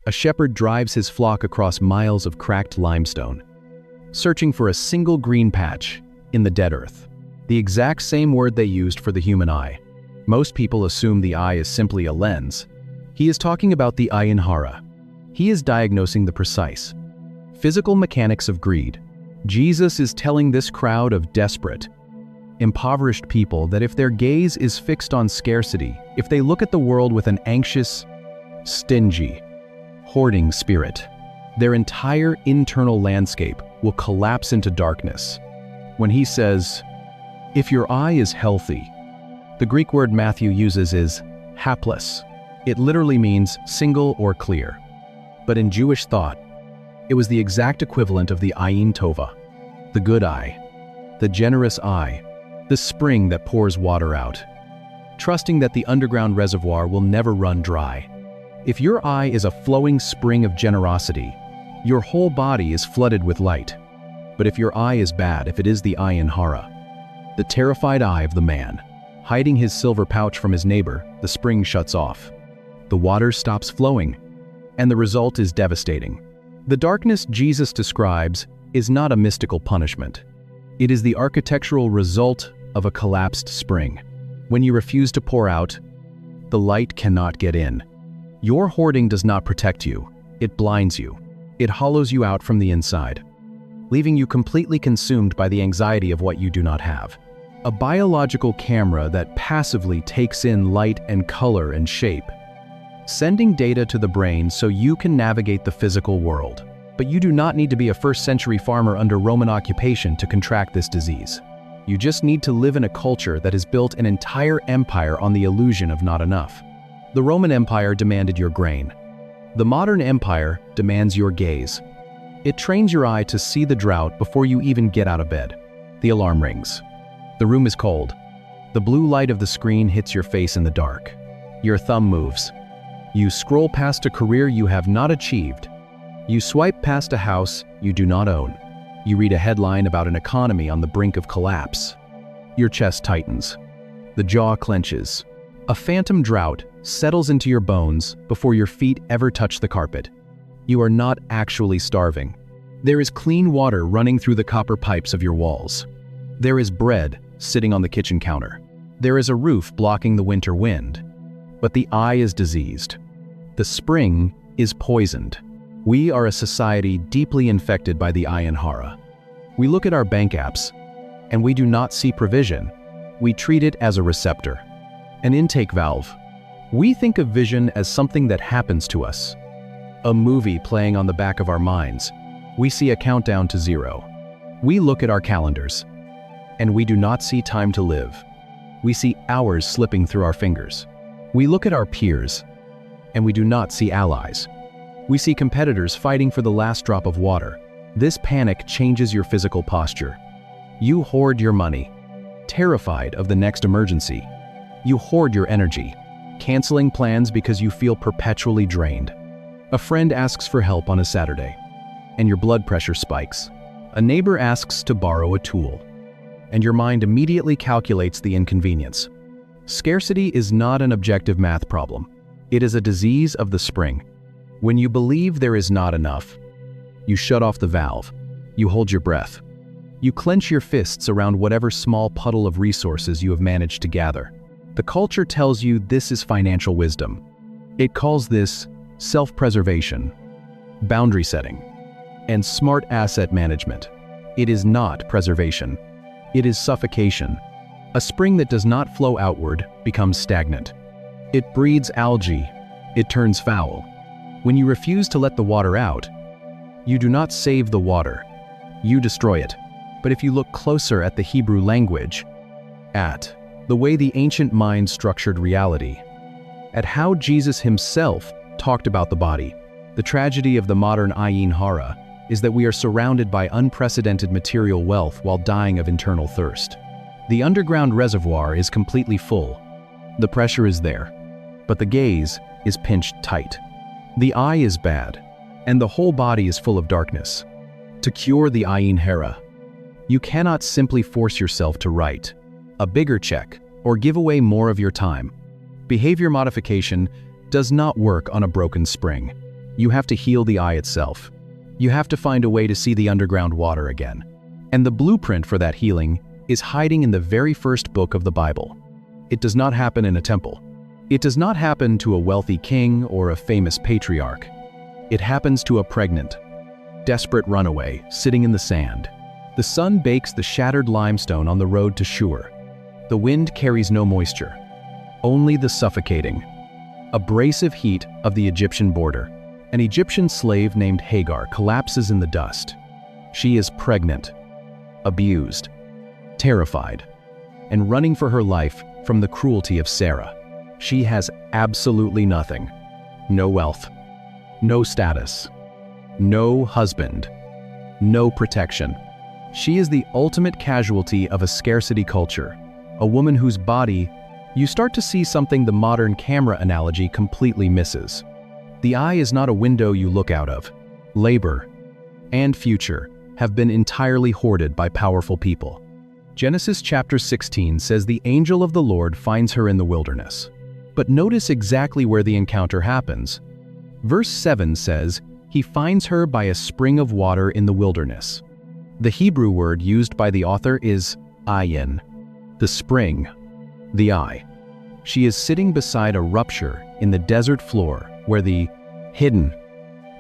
A shepherd drives his flock across miles of cracked limestone, searching for a single green patch in the dead earth. The exact same word they used for the human eye. Most people assume the eye is simply a lens. He is talking about the ayin hara. He is diagnosing the precise physical mechanics of greed. Jesus is telling this crowd of desperate, impoverished people that if their gaze is fixed on scarcity, if they look at the world with an anxious, stingy, hoarding spirit, their entire internal landscape will collapse into darkness. When he says, if your eye is healthy, the Greek word Matthew uses is hapless. It literally means single or clear. But in Jewish thought, it was the exact equivalent of the ayin tova, the good eye, the generous eye, the spring that pours water out, trusting that the underground reservoir will never run dry. If your eye is a flowing spring of generosity, your whole body is flooded with light. But if your eye is bad, if it is the ayin hara, the terrified eye of the man, hiding his silver pouch from his neighbor, the spring shuts off. The water stops flowing, and the result is devastating. The darkness Jesus describes is not a mystical punishment. It is the architectural result of a collapsed spring. When you refuse to pour out, the light cannot get in. Your hoarding does not protect you. It blinds you. It hollows you out from the inside, leaving you completely consumed by the anxiety of what you do not have. A biological camera that passively takes in light and color and shape, sending data to the brain so you can navigate the physical world. But you do not need to be a first-century farmer under Roman occupation to contract this disease. You just need to live in a culture that has built an entire empire on the illusion of not enough. The Roman Empire demanded your grain. The modern empire demands your gaze. It trains your eye to see the drought before you even get out of bed. The alarm rings. The room is cold. The blue light of the screen hits your face in the dark. Your thumb moves. You scroll past a career you have not achieved. You swipe past a house you do not own. You read a headline about an economy on the brink of collapse. Your chest tightens. The jaw clenches. A phantom drought settles into your bones before your feet ever touch the carpet. You are not actually starving. There is clean water running through the copper pipes of your walls. There is bread sitting on the kitchen counter. There is a roof blocking the winter wind. But the eye is diseased. The spring is poisoned. We are a society deeply infected by the ayin hara. We look at our bank apps, and we do not see provision. We treat it as a receptor, an intake valve. We think of vision as something that happens to us, a movie playing on the back of our minds. We see a countdown to zero. We look at our calendars, and we do not see time to live. We see hours slipping through our fingers. We look at our peers, and we do not see allies. We see competitors fighting for the last drop of water. This panic changes your physical posture. You hoard your money, terrified of the next emergency. You hoard your energy, canceling plans because you feel perpetually drained. A friend asks for help on a Saturday, and your blood pressure spikes. A neighbor asks to borrow a tool, and your mind immediately calculates the inconvenience. Scarcity is not an objective math problem. It is a disease of the spring. When you believe there is not enough, you shut off the valve. You hold your breath. You clench your fists around whatever small puddle of resources you have managed to gather. The culture tells you this is financial wisdom. It calls this self-preservation, boundary setting, and smart asset management. It is not preservation. It is suffocation. A spring that does not flow outward becomes stagnant. It breeds algae. It turns foul. When you refuse to let the water out, you do not save the water. You destroy it. But if you look closer at the Hebrew language, at the way the ancient mind structured reality, at how Jesus himself talked about the body, the tragedy of the modern ayin hara is that we are surrounded by unprecedented material wealth while dying of internal thirst. The underground reservoir is completely full. The pressure is there, but the gaze is pinched tight. The eye is bad, and the whole body is full of darkness. To cure the ayin hara, you cannot simply force yourself to write a bigger check or give away more of your time. Behavior modification does not work on a broken spring. You have to heal the eye itself. You have to find a way to see the underground water again. And the blueprint for that healing is hiding in the very first book of the Bible. It does not happen in a temple. It does not happen to a wealthy king or a famous patriarch. It happens to a pregnant, desperate runaway sitting in the sand. The sun bakes the shattered limestone on the road to Shur. The wind carries no moisture, only the suffocating, abrasive heat of the Egyptian border. An Egyptian slave named Hagar collapses in the dust. She is pregnant, abused, terrified, and running for her life from the cruelty of Sarah. She has absolutely nothing. No wealth, no status, no husband, no protection. She is the ultimate casualty of a scarcity culture, a woman whose body you start to see something the modern camera analogy completely misses. The eye is not a window you look out of. Labor and future have been entirely hoarded by powerful people. Genesis chapter 16 says the angel of the Lord finds her in the wilderness. But notice exactly where the encounter happens. Verse 7 says, he finds her by a spring of water in the wilderness. The Hebrew word used by the author is ayin, the spring, the eye. She is sitting beside a rupture in the desert floor where the hidden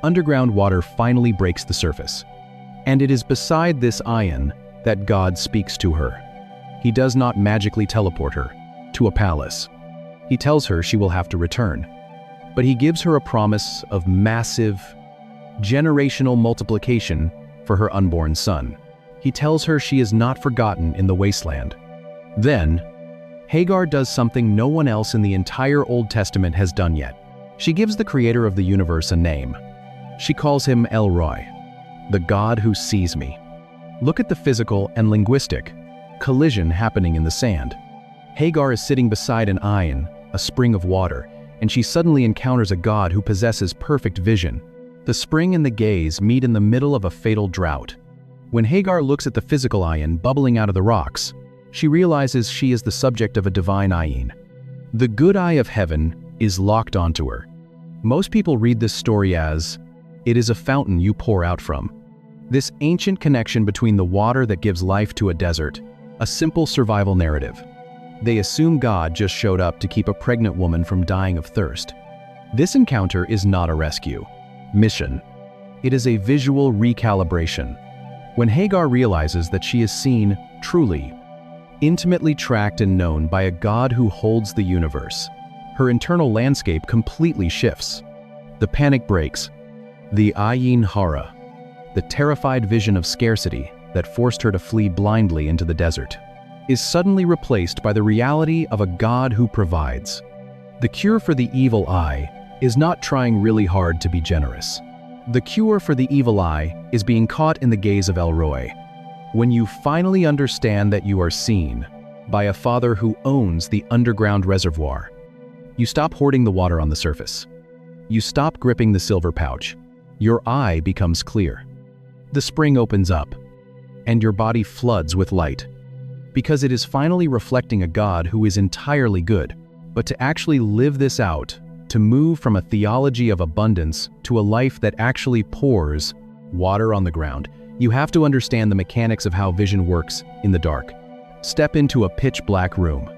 underground water finally breaks the surface. And it is beside this ayin that God speaks to her. He does not magically teleport her to a palace. He tells her she will have to return. But he gives her a promise of massive, generational multiplication for her unborn son. He tells her she is not forgotten in the wasteland. Then, Hagar does something no one else in the entire Old Testament has done yet. She gives the creator of the universe a name. She calls him El Roi, the God who sees me. Look at the physical and linguistic collision happening in the sand. Hagar is sitting beside an ayin, a spring of water, and she suddenly encounters a God who possesses perfect vision. The spring and the gaze meet in the middle of a fatal drought. When Hagar looks at the physical ayin bubbling out of the rocks, she realizes she is the subject of a divine ayin. The good eye of heaven is locked onto her. Most people read this story as, it is a fountain you pour out from. This ancient connection between the water that gives life to a desert, a simple survival narrative. They assume God just showed up to keep a pregnant woman from dying of thirst. This encounter is not a rescue mission. It is a visual recalibration. When Hagar realizes that she is seen, truly, intimately tracked and known by a God who holds the universe, her internal landscape completely shifts. The panic breaks. The ayin hara, the terrified vision of scarcity that forced her to flee blindly into the desert, is suddenly replaced by the reality of a God who provides. The cure for the evil eye is not trying really hard to be generous. The cure for the evil eye is being caught in the gaze of El Roi. When you finally understand that you are seen by a father who owns the underground reservoir, you stop hoarding the water on the surface. You stop gripping the silver pouch. Your eye becomes clear. The spring opens up, and your body floods with light, because it is finally reflecting a God who is entirely good. But to actually live this out, to move from a theology of abundance to a life that actually pours water on the ground, you have to understand the mechanics of how vision works in the dark. Step into a pitch-black room.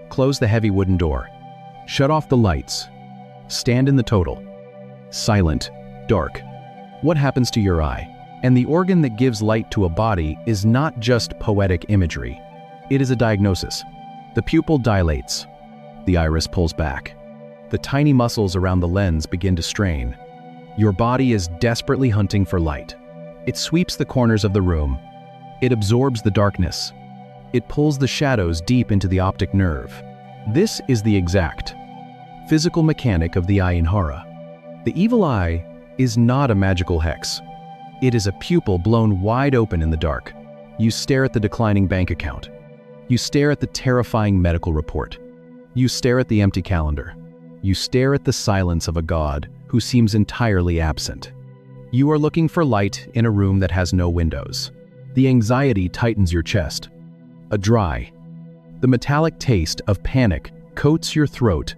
Close the heavy wooden door. Shut off the lights. Stand in the total. Silent. Dark. What happens to your eye? And the organ that gives light to a body is not just poetic imagery. It is a diagnosis. The pupil dilates. The iris pulls back. The tiny muscles around the lens begin to strain. Your body is desperately hunting for light. It sweeps the corners of the room. It absorbs the darkness. It pulls the shadows deep into the optic nerve. This is the exact physical mechanic of the ayin hara. The evil eye is not a magical hex. It is a pupil blown wide open in the dark. You stare at the declining bank account. You stare at the terrifying medical report. You stare at the empty calendar. You stare at the silence of a God who seems entirely absent. You are looking for light in a room that has no windows. The anxiety tightens your chest. A dry, the metallic taste of panic coats your throat.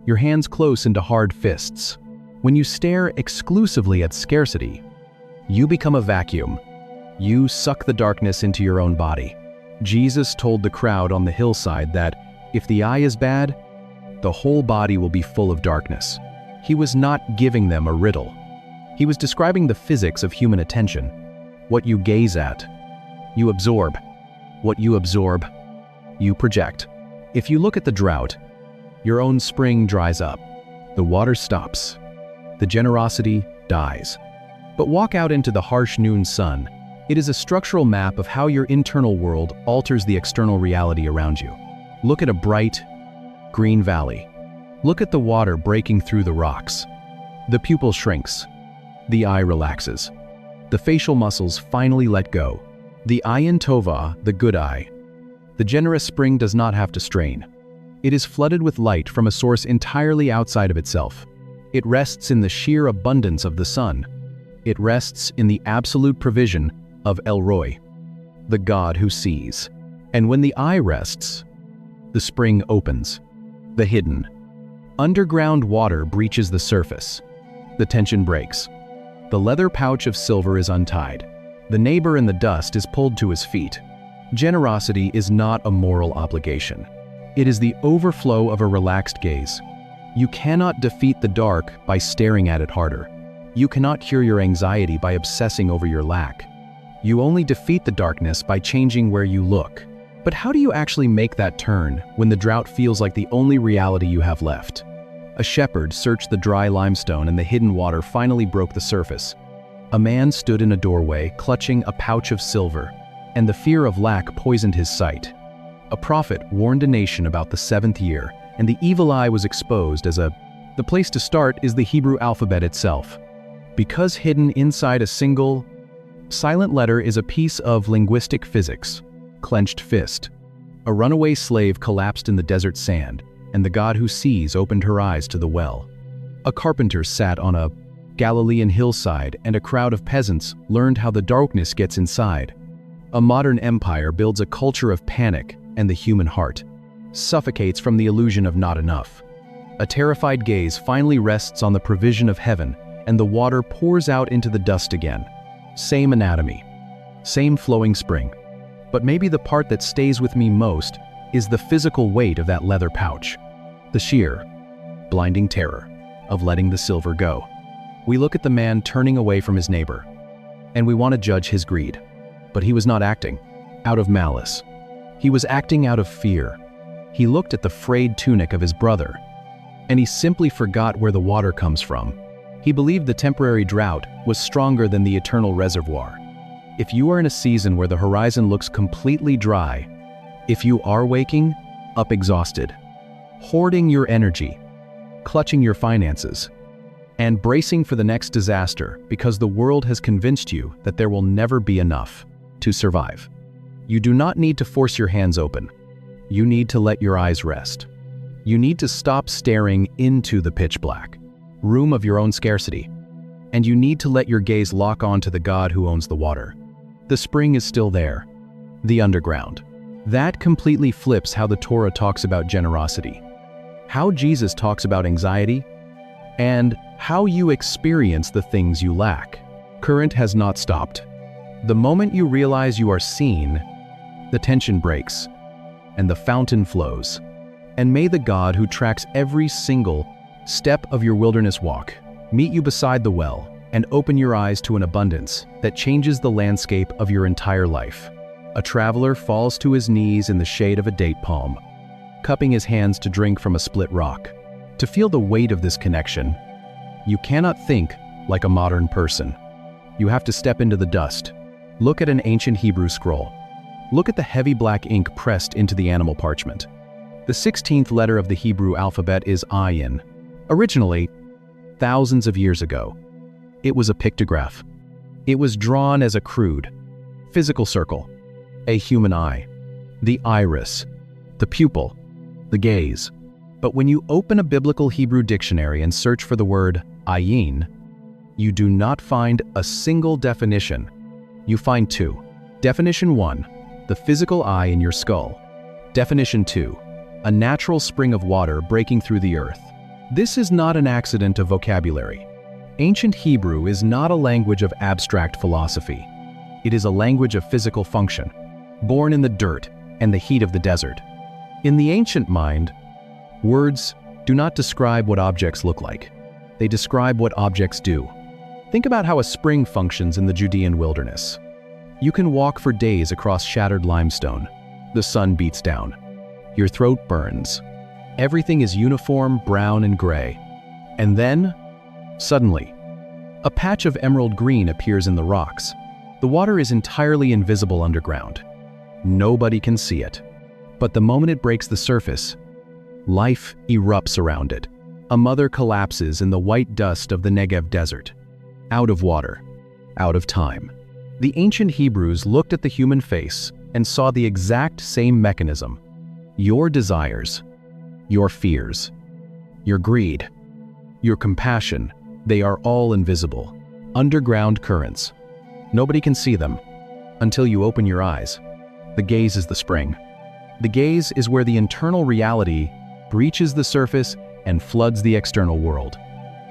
Your hands close into hard fists. When you stare exclusively at scarcity, you become a vacuum. You suck the darkness into your own body. Jesus told the crowd on the hillside that if the eye is bad, the whole body will be full of darkness. He was not giving them a riddle. He was describing the physics of human attention. What you gaze at, you absorb. What you absorb, you project. If you look at the drought, your own spring dries up. The water stops. The generosity dies. But walk out into the harsh noon sun. It is a structural map of how your internal world alters the external reality around you. Look at a bright, green valley. Look at the water breaking through the rocks. The pupil shrinks. The eye relaxes. The facial muscles finally let go. The ayin tova, the good eye. The generous spring does not have to strain. It is flooded with light from a source entirely outside of itself. It rests in the sheer abundance of the sun. It rests in the absolute provision of El Roy, the God who sees. And when the eye rests, the spring opens. The hidden. Underground water breaches the surface. The tension breaks. The leather pouch of silver is untied. The neighbor in the dust is pulled to his feet. Generosity is not a moral obligation. It is the overflow of a relaxed gaze. You cannot defeat the dark by staring at it harder. You cannot cure your anxiety by obsessing over your lack. You only defeat the darkness by changing where you look. But how do you actually make that turn when the drought feels like the only reality you have left? A shepherd searched the dry limestone and the hidden water finally broke the surface. A man stood in a doorway, clutching a pouch of silver, and the fear of lack poisoned his sight. A prophet warned a nation about the seventh year, and the evil eye was exposed as The place to start is the Hebrew alphabet itself. Because hidden inside a single, silent letter is a piece of linguistic physics. Clenched fist. A runaway slave collapsed in the desert sand, and the God who sees opened her eyes to the well. A carpenter sat on a Galilean hillside, and a crowd of peasants learned how the darkness gets inside. A modern empire builds a culture of panic, and the human heart suffocates from the illusion of not enough. A terrified gaze finally rests on the provision of heaven, and the water pours out into the dust again. Same anatomy, same flowing spring. But maybe the part that stays with me most is the physical weight of that leather pouch. The sheer, blinding terror of letting the silver go. We look at the man turning away from his neighbor, and we want to judge his greed. But he was not acting out of malice. He was acting out of fear. He looked at the frayed tunic of his brother, and he simply forgot where the water comes from. He believed the temporary drought was stronger than the eternal reservoir. If you are in a season where the horizon looks completely dry, if you are waking up exhausted, hoarding your energy, clutching your finances, and bracing for the next disaster because the world has convinced you that there will never be enough to survive, you do not need to force your hands open. You need to let your eyes rest. You need to stop staring into the pitch black room of your own scarcity, and you need to let your gaze lock on to the God who owns the water. The spring is still there, the underground. That completely flips how the Torah talks about generosity, how Jesus talks about anxiety, and how you experience the things you lack. Current has not stopped. The moment you realize you are seen, the tension breaks, and the fountain flows. And may the God who tracks every single step of your wilderness walk meet you beside the well and open your eyes to an abundance that changes the landscape of your entire life. A traveler falls to his knees in the shade of a date palm, cupping his hands to drink from a split rock. To feel the weight of this connection, you cannot think like a modern person. You have to step into the dust. Look at an ancient Hebrew scroll. Look at the heavy black ink pressed into the animal parchment. The 16th letter of the Hebrew alphabet is Ayin. Originally, thousands of years ago, it was a pictograph. It was drawn as a crude, physical circle, a human eye, the iris, the pupil, the gaze. But when you open a biblical Hebrew dictionary and search for the word ayin, you do not find a single definition. You find two. Definition 1, the physical eye in your skull. Definition 2, a natural spring of water breaking through the earth. This is not an accident of vocabulary. Ancient Hebrew is not a language of abstract philosophy. It is a language of physical function, born in the dirt and the heat of the desert. In the ancient mind, words do not describe what objects look like. They describe what objects do. Think about how a spring functions in the Judean wilderness. You can walk for days across shattered limestone. The sun beats down. Your throat burns. Everything is uniform, brown and gray. And then, suddenly, a patch of emerald green appears in the rocks. The water is entirely invisible underground. Nobody can see it. But the moment it breaks the surface, life erupts around it. A mother collapses in the white dust of the Negev desert. Out of water, out of time. The ancient Hebrews looked at the human face and saw the exact same mechanism. Your desires, your fears, your greed, your compassion, they are all invisible. Underground currents. Nobody can see them until you open your eyes. The gaze is the spring. The gaze is where the internal reality breaches the surface and floods the external world.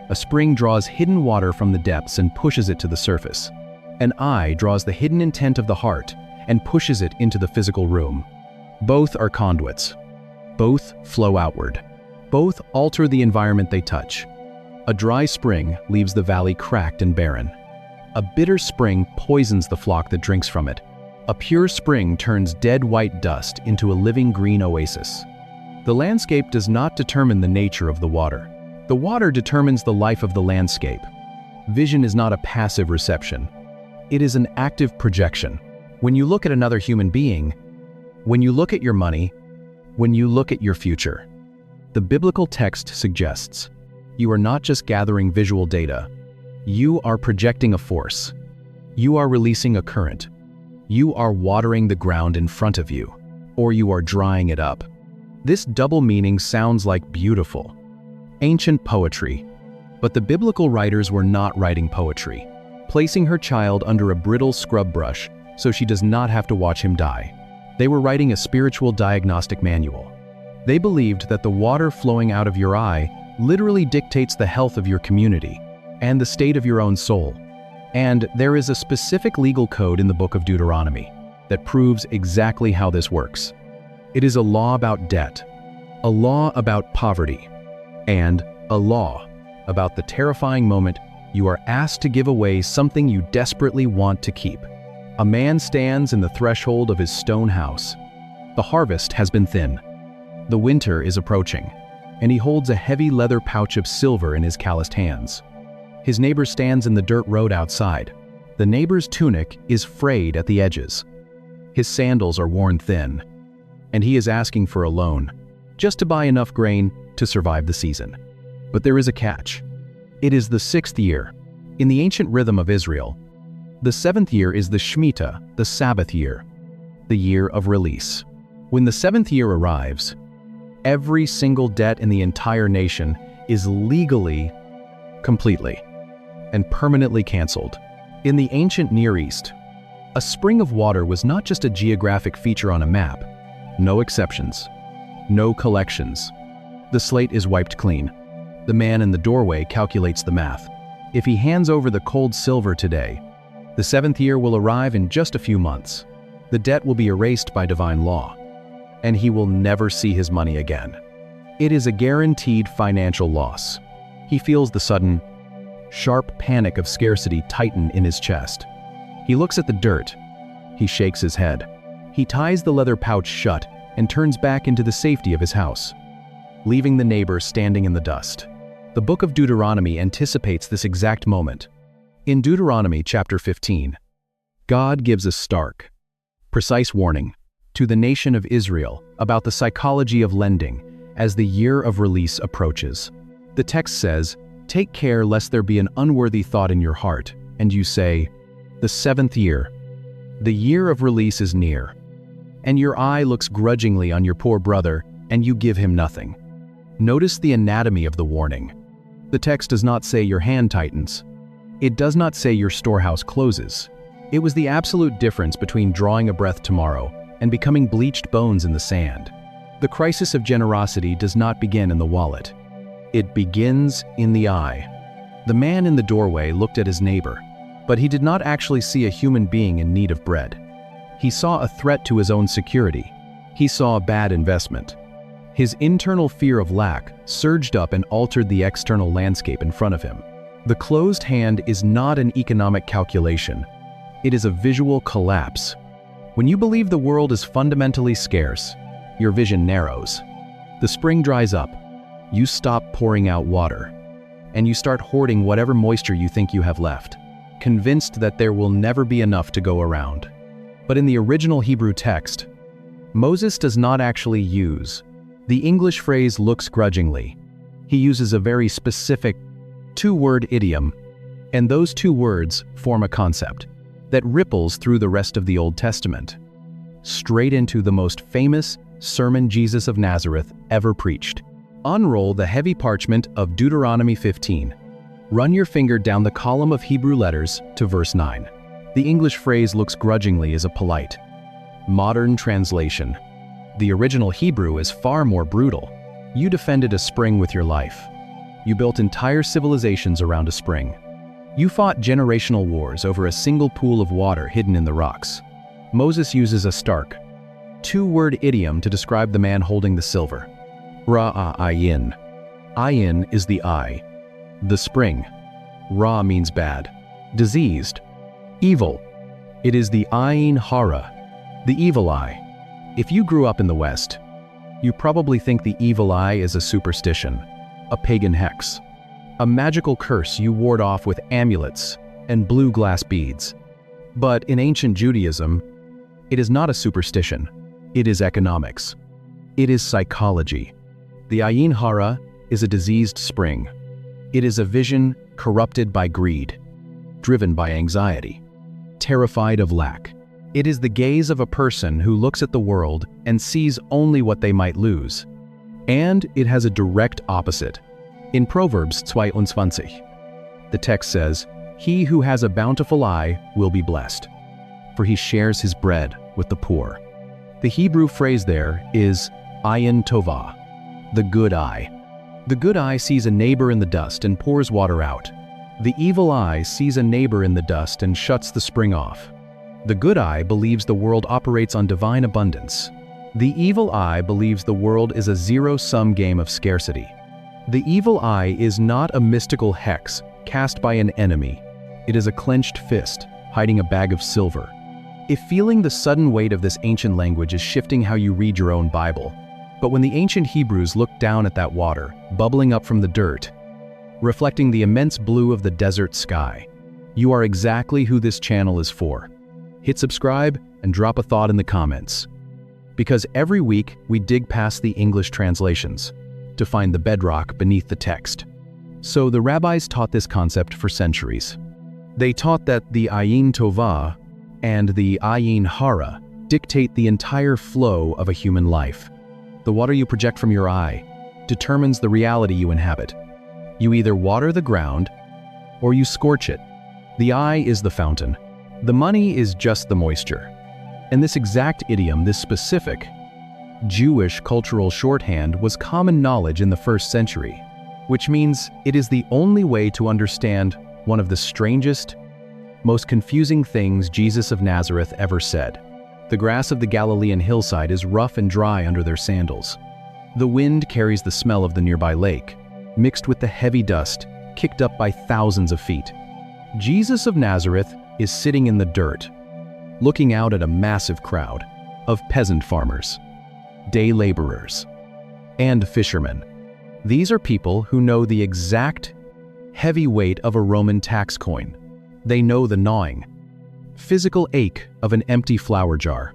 A spring draws hidden water from the depths and pushes it to the surface. An eye draws the hidden intent of the heart and pushes it into the physical room. Both are conduits. Both flow outward. Both alter the environment they touch. A dry spring leaves the valley cracked and barren. A bitter spring poisons the flock that drinks from it. A pure spring turns dead white dust into a living green oasis. The landscape does not determine the nature of the water. The water determines the life of the landscape. Vision is not a passive reception. It is an active projection. When you look at another human being, when you look at your money, when you look at your future, the biblical text suggests you are not just gathering visual data. You are projecting a force. You are releasing a current. You are watering the ground in front of you, or you are drying it up. This double meaning sounds like beautiful, ancient poetry, but the biblical writers were not writing poetry, placing her child under a brittle scrub brush so she does not have to watch him die. They were writing a spiritual diagnostic manual. They believed that the water flowing out of your eye literally dictates the health of your community and the state of your own soul. And there is a specific legal code in the book of Deuteronomy that proves exactly how this works. It is a law about debt, a law about poverty, and a law about the terrifying moment you are asked to give away something you desperately want to keep. A man stands in the threshold of his stone house. The harvest has been thin. The winter is approaching, and he holds a heavy leather pouch of silver in his calloused hands. His neighbor stands in the dirt road outside. The neighbor's tunic is frayed at the edges. His sandals are worn thin, and he is asking for a loan, just to buy enough grain to survive the season. But there is a catch. It is the 6th year. In the ancient rhythm of Israel, the 7th year is the Shemitah, the Sabbath year, the year of release. When the 7th year arrives, every single debt in the entire nation is legally, completely, and permanently canceled. In the ancient Near East, a spring of water was not just a geographic feature on a map. No exceptions. No collections. The slate is wiped clean. The man in the doorway calculates the math. If he hands over the cold silver today, the 7th year will arrive in just a few months. The debt will be erased by divine law, and he will never see his money again. It is a guaranteed financial loss. He feels the sudden, sharp panic of scarcity tighten in his chest. He looks at the dirt. He shakes his head. He ties the leather pouch shut and turns back into the safety of his house, leaving the neighbor standing in the dust. The book of Deuteronomy anticipates this exact moment. In Deuteronomy chapter 15, God gives a stark, precise warning to the nation of Israel about the psychology of lending as the year of release approaches. The text says, "Take care lest there be an unworthy thought in your heart, and you say, 'The 7th year, the year of release is near,' and your eye looks grudgingly on your poor brother, and you give him nothing." Notice the anatomy of the warning. The text does not say your hand tightens. It does not say your storehouse closes. It was the absolute difference between drawing a breath tomorrow and becoming bleached bones in the sand. The crisis of generosity does not begin in the wallet. It begins in the eye. The man in the doorway looked at his neighbor, but he did not actually see a human being in need of bread. He saw a threat to his own security. He saw a bad investment. His internal fear of lack surged up and altered the external landscape in front of him. The closed hand is not an economic calculation. It is a visual collapse. When you believe the world is fundamentally scarce, your vision narrows. The spring dries up. You stop pouring out water, and you start hoarding whatever moisture you think you have left, convinced that there will never be enough to go around. But in the original Hebrew text, Moses does not actually use the English phrase looks grudgingly. He uses a very specific two-word idiom, and those two words form a concept that ripples through the rest of the Old Testament, straight into the most famous sermon Jesus of Nazareth ever preached. Unroll the heavy parchment of Deuteronomy 15. Run your finger down the column of Hebrew letters to verse 9. The English phrase looks grudgingly is a polite, modern translation. The original Hebrew is far more brutal. You defended a spring with your life. You built entire civilizations around a spring. You fought generational wars over a single pool of water hidden in the rocks. Moses uses a stark, two-word idiom to describe the man holding the silver. Ra'ayin. Ayin is the eye, the spring. Ra means bad, diseased, evil. It is the Ayin Hara, the evil eye. If you grew up in the West, you probably think the evil eye is a superstition, a pagan hex, a magical curse you ward off with amulets and blue glass beads. But in ancient Judaism, it is not a superstition. It is economics. It is psychology. The Ayin Hara is a diseased spring. It is a vision corrupted by greed, driven by anxiety, terrified of lack. It is the gaze of a person who looks at the world and sees only what they might lose. And it has a direct opposite. In Proverbs 22, the text says, "He who has a bountiful eye will be blessed, for he shares his bread with the poor." The Hebrew phrase there is ayin tovah, the good eye. The good eye sees a neighbor in the dust and pours water out. The evil eye sees a neighbor in the dust and shuts the spring off. The good eye believes the world operates on divine abundance. The evil eye believes the world is a zero-sum game of scarcity. The evil eye is not a mystical hex cast by an enemy. It is a clenched fist hiding a bag of silver. If feeling the sudden weight of this ancient language is shifting how you read your own Bible, but when the ancient Hebrews looked down at that water, bubbling up from the dirt, reflecting the immense blue of the desert sky, you are exactly who this channel is for. Hit subscribe and drop a thought in the comments. Because every week we dig past the English translations to find the bedrock beneath the text. So the rabbis taught this concept for centuries. They taught that the Ayin Tovah and the Ayin Hara dictate the entire flow of a human life. The water you project from your eye determines the reality you inhabit. You either water the ground or you scorch it. The eye is the fountain. The money is just the moisture. And this exact idiom, this specific Jewish cultural shorthand, was common knowledge in the 1st century, which means it is the only way to understand one of the strangest, most confusing things Jesus of Nazareth ever said. The grass of the Galilean hillside is rough and dry under their sandals. The wind carries the smell of the nearby lake, mixed with the heavy dust kicked up by thousands of feet. Jesus of Nazareth is sitting in the dirt, looking out at a massive crowd of peasant farmers, day laborers, and fishermen. These are people who know the exact heavy weight of a Roman tax coin. They know the gnawing, physical ache of an empty flour jar.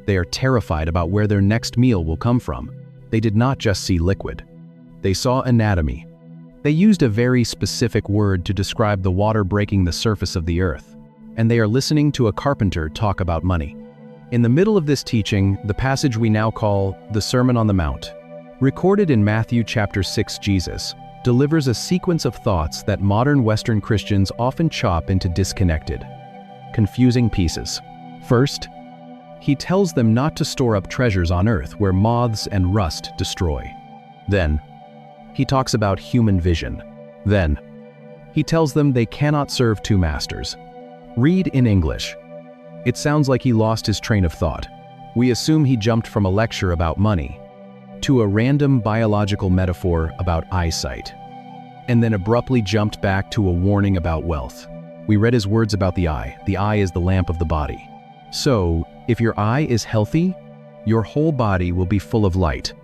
They are terrified about where their next meal will come from. They did not just see liquid. They saw anatomy. They used a very specific word to describe the water breaking the surface of the earth. And they are listening to a carpenter talk about money. In the middle of this teaching, the passage we now call the Sermon on the Mount, recorded in Matthew chapter 6, Jesus delivers a sequence of thoughts that modern Western Christians often chop into disconnected, confusing pieces. First, he tells them not to store up treasures on earth where moths and rust destroy. Then, he talks about human vision. Then, He tells them they cannot serve two masters. Read in English. It sounds like he lost his train of thought. We assume he jumped from a lecture about money to a random biological metaphor about eyesight, and then abruptly jumped back to a warning about wealth. We read his words about the eye. The eye is the lamp of the body. So, if your eye is healthy, your whole body will be full of light.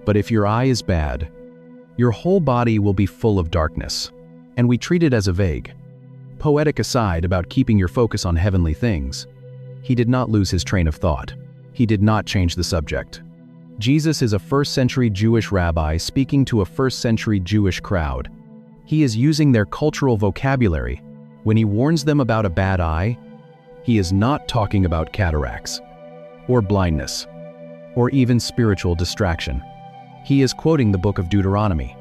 But if your eye is bad, your whole body will be full of darkness. And we treat it as a vague, poetic aside about keeping your focus on heavenly things. He did not lose his train of thought. He did not change the subject. Jesus is a first-century Jewish rabbi speaking to a first-century Jewish crowd. He is using their cultural vocabulary. When he warns them about a bad eye, he is not talking about cataracts, or blindness, or even spiritual distraction. He is quoting the book of Deuteronomy.